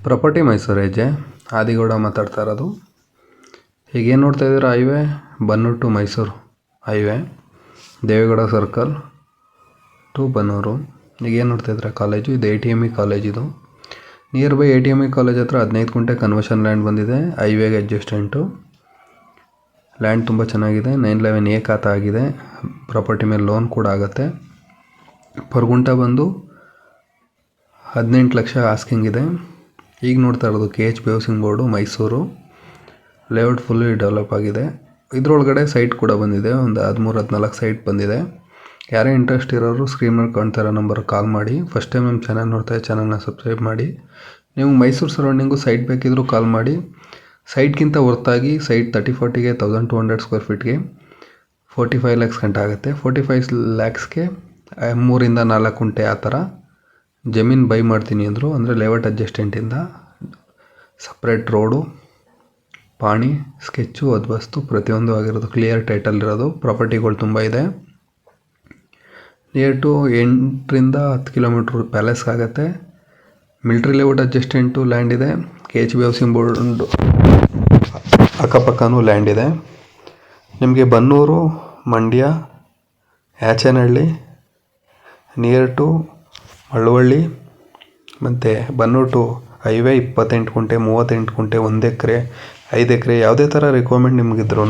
Property Mysuru ಹೆಜ್ಜೆ ಆದಿಗೌಡ ಮಾತಾಡ್ತಾ ಇರೋದು. ಈಗೇನು ನೋಡ್ತಾ ಇದ್ದೀರಾ, highway Bannur to Mysuru highway, Deve Gowda circle to Bannur. ಈಗೇನು ನೋಡ್ತಾ ಇದ್ದೀರಾ ಕಾಲೇಜು, ಇದು ATME ಕಾಲೇಜ್. ಇದು ನಿಯರ್ ಬೈ ATME ಕಾಲೇಜ್ ಹತ್ರ 15 ಗುಂಟೆ ಕನ್ವರ್ಷನ್ ಲ್ಯಾಂಡ್ ಬಂದಿದೆ. ಹೈವೇಗೆ ಅಡ್ಜಸ್ಟೆಂಟು ಲ್ಯಾಂಡ್ ತುಂಬ ಚೆನ್ನಾಗಿದೆ. 911A ಖಾತಾ ಆಗಿದೆ. ಪ್ರಾಪರ್ಟಿ ಮೇಲೆ ಲೋನ್ ಕೂಡ ಆಗುತ್ತೆ. ಪರ್ ಗುಂಟ ಬಂದು 18 ಲಕ್ಷ ಆಸ್ಕಿಂಗ್ ಇದೆ. ಈಗ ನೋಡ್ತಾ ಇರೋದು KHP housing board Mysuru. Layout fully develop ಆಗಿದೆ. ಇದರೊಳಗಡೆ ಸೈಟ್ ಕೂಡ ಬಂದಿದೆ, ಒಂದು 13-14 ಸೈಟ್ ಬಂದಿದೆ. ಯಾರೇ ಇಂಟ್ರೆಸ್ಟ್ ಇರೋರು ಸ್ಕ್ರೀನ್ ಮೇಲೆ ಕಾಣ್ತಾ ಇರೋ ನಂಬರ್ ಕಾಲ್ ಮಾಡಿ. ಫಸ್ಟ್ ಟೈಮ್ ನಮ್ಮ ಚಾನಲ್ ನೋಡ್ತಾ ಚಾನಲ್ನ ಸಬ್ಸ್ಕ್ರೈಬ್ ಮಾಡಿ. ನೀವು ಮೈಸೂರು ಸರೌಂಡಿಂಗು ಸೈಟ್ ಬೇಕಿದ್ದರೂ ಕಾಲ್ ಮಾಡಿ. ಸೈಟ್ಗಿಂತ ಹೊರತಾಗಿ ಸೈಟ್ 30-40ಗೆ 1200 ಸ್ಕ್ವೇರ್ ಫೀಟ್ಗೆ 45 ಲ್ಯಾಕ್ಸ್ ಗಂಟೆ ಆಗುತ್ತೆ. 45 ಲ್ಯಾಕ್ಸ್ಗೆ 3-4 ಗುಂಟೆ ಆ ಥರ ಜಮೀನು ಬೈ ಮಾಡ್ತೀನಿ ಅಂದರು. ಅಂದರೆ ಲೇಔಟ್ ಅಡ್ಜಸ್ಟೆಂಟಿಂದ ಸಪ್ರೇಟ್ ರೋಡು, ಪಾಣಿ, ಸ್ಕೆಚ್ಚು, ಅದ್ವಸ್ತು ಪ್ರತಿಯೊಂದು ಆಗಿರೋದು, ಕ್ಲಿಯರ್ ಟೈಟಲ್ ಇರೋದು. ಪ್ರಾಪರ್ಟಿಗಳು ತುಂಬ ಇದೆ. ನಿಯರ್ ಟು 8-10 ಕಿಲೋಮೀಟ್ರ್ ಪ್ಯಾಲೇಸ್ ಆಗುತ್ತೆ. ಮಿಲ್ಟ್ರಿ ಲೇಔಟ್ ಅಡ್ಜಸ್ಟೆಂಟು ಲ್ಯಾಂಡ್ ಇದೆ. KHP ಹೌಸಿಂಗ್ ಬೋರ್ಡ್ ಅಕ್ಕಪಕ್ಕನೂ ಲ್ಯಾಂಡ್ ಇದೆ. ನಿಮಗೆ ಬನ್ನೂರು, ಮಂಡ್ಯ, ಯಾಚನಹಳ್ಳಿ, ನಿಯರ್ ಟು ಮಳವಳ್ಳಿ ಮತ್ತು ಬನ್ನೂರು ಟು ಹೈವೇ 28 ಗುಂಟೆ, 38 ಗುಂಟೆ, 1 ಎಕರೆ, 5 ಎಕರೆ, ಯಾವುದೇ ಥರ ರಿಕ್ವೈರ್ಮೆಂಟ್ ನಿಮಗಿದ್ರೂ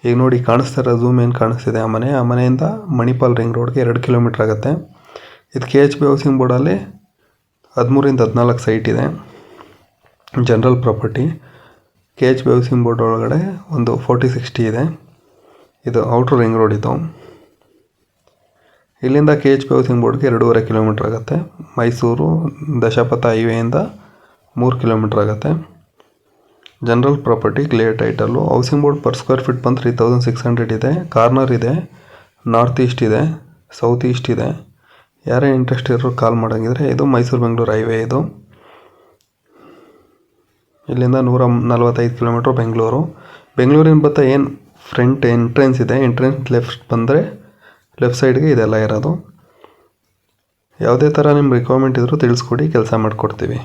ಈಗ ನೋಡಿ ಕಾಣಿಸ್ತಾ ಇರೋ ಝೂಮ್ ಏನು ಕಾಣಿಸ್ತಿದೆ, ಆ ಮನೆಯಿಂದ ಮಣಿಪಾಲ್ ರಿಂಗ್ ರೋಡ್ಗೆ 2 ಕಿಲೋಮೀಟ್ರ್ ಆಗುತ್ತೆ. ಇದು KHP ಹೌಸಿಂಗ್ ಬೋರ್ಡಲ್ಲಿ 13-14 ಸೈಟ್ ಇದೆ. General property. KHP housing board ಒಳಗಡೆ ಒಂದು 40-60 ಇದೆ. ಇದು ಔಟ್ರ್ ರಿಂಗ್ ರೋಡ್. ಇದು ಇಲ್ಲಿಂದ KHP ಹೌಸಿಂಗ್ ಬೋರ್ಡ್ಗೆ 2.5 ಕಿಲೋಮೀಟ್ರ್ ಆಗುತ್ತೆ. ಮೈಸೂರು ದಶಪಥ ಹೈವೇಯಿಂದ 3 ಕಿಲೋಮೀಟ್ರ್ ಆಗುತ್ತೆ. General property, clear title. Housing board per square feet ಬಂದು 3600 ಇದೆ. ಕಾರ್ನರ್ ಇದೆ, ನಾರ್ತ್ ಈಸ್ಟ್ ಇದೆ, ಸೌತ್ ಈಸ್ಟ್ ಇದೆ. ಯಾರೇ ಇಂಟ್ರೆಸ್ಟ್ ಇರೋರು ಕಾಲ್ ಮಾಡೋಂಗಿದ್ರೆ ಇದು ಮೈಸೂರು-ಬೆಂಗಳೂರು ಹೈವೇ. ಇದು ಇಲ್ಲಿಂದ 145 ಕಿಲೋಮೀಟ್ರ್ ಬೆಂಗಳೂರಿನ ಬತ್ತ ಏನು ಫ್ರಂಟ್ ಎಂಟ್ರೆನ್ಸ್ ಇದೆ, ಎಂಟ್ರೆನ್ಸ್ ಲೆಫ್ಟ್ ಬಂದರೆ ಲೆಫ್ಟ್ ಸೈಡ್ಗೆ ಇದೆಲ್ಲ ಇರೋದು. ಯಾವುದೇ ಥರ ನಿಮ್ಮ ರಿಕ್ವೈರ್ಮೆಂಟ್ ಇದ್ದರೂ ತಿಳಿಸ್ಕೊಡಿ, ಕೆಲಸ ಮಾಡಿಕೊಡ್ತೀವಿ.